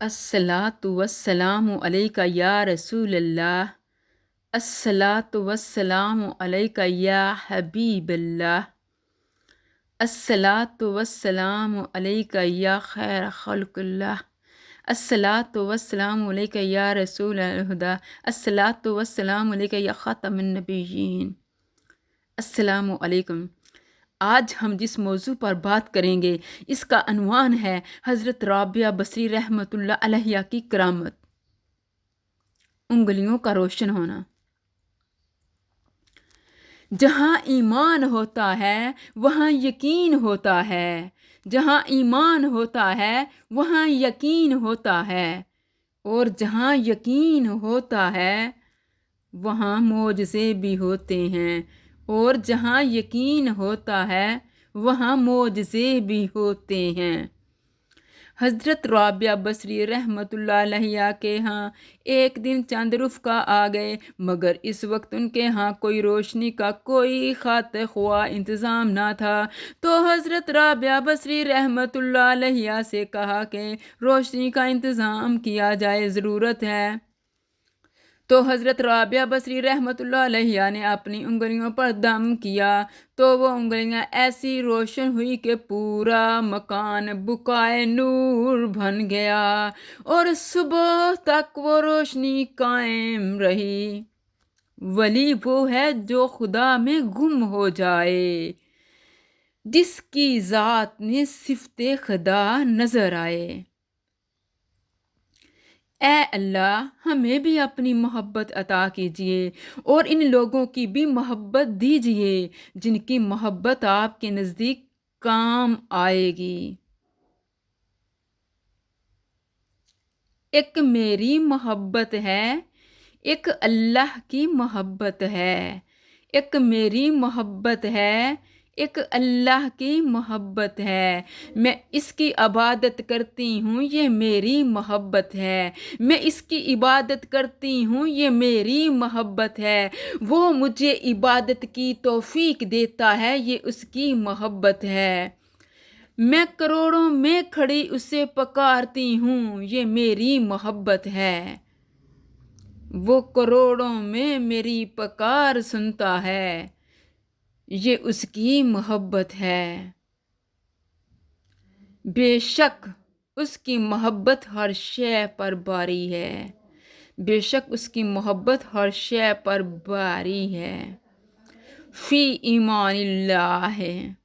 अस्सलातु वस्सलामु अलैका या रसूल अल्लाह। अस्सलातु वस्सलामु अलैका या हबीब अल्लाह। अस्सलातु वस्सलामु अलैका या खैर खल्क़िल्लाह। अस्सलातु वस्सलामु अलैका या रसूल अल हुदा। अस्सलातु वस्सलामु अलैका या ख़ातमुन नबिय्यीन। अस्सलामु अलैकुम। आज हम जिस मौजू पर बात करेंगे इसका अनवान है हज़रत राबिया बसरी रहमतुल्लाह अलैहा की करामत, उंगलियों का रोशन होना। जहाँ ईमान होता है वहाँ यकीन होता है, जहाँ ईमान होता है वहाँ यकीन होता है, और जहाँ यकीन होता है वहाँ मौजज़े भी होते हैं, और जहाँ यकीन होता है वहाँ मौजज़े भी होते हैं। हज़रत राबिया बसरी रहमतुल्लाह अलैहा के यहाँ एक दिन चंद रुफ़क़ा आ गए, मगर इस वक्त उनके यहाँ कोई रोशनी का कोई खाते ख्वा इंतज़ाम ना था। तो हज़रत राबिया बसरी रहमतुल्लाह अलैहा से कहा कि रोशनी का इंतज़ाम किया जाए, ज़रूरत है। तो हज़रत राबिया बसरी रहमतुल्लाह अलैहा ने अपनी उंगलियों पर दम किया, तो वो उंगलियां ऐसी रोशन हुई कि पूरा मकान बुकाए नूर बन गया, और सुबह तक वो रोशनी कायम रही। वली वो है जो खुदा में गुम हो जाए, जिसकी ज़ात में सिफ़ते खुदा नज़र आए। ऐ अल्लाह, हमें भी अपनी मोहब्बत अता कीजिए और इन लोगों की भी मोहब्बत दीजिए जिनकी मोहब्बत आपके नज़दीक काम आएगी। एक मेरी मोहब्बत है, एक अल्लाह की मोहब्बत है। एक मेरी मोहब्बत है, एक अल्लाह की मोहब्बत है। मैं इसकी इबादत करती हूँ, ये मेरी मोहब्बत है। मैं इसकी इबादत करती हूँ, ये मेरी मोहब्बत है। वो मुझे इबादत की तौफीक देता है, ये उसकी मोहब्बत है। मैं करोड़ों में खड़ी उसे पुकारती हूँ, ये मेरी मोहब्बत है। वो करोड़ों में मेरी पुकार सुनता है, ये उसकी मोहब्बत है। बेशक उसकी मोहब्बत हर शय पर बारी है, बेशक उसकी मोहब्बत हर शय पर बारी है। फ़ी ईमानिल्लाह है।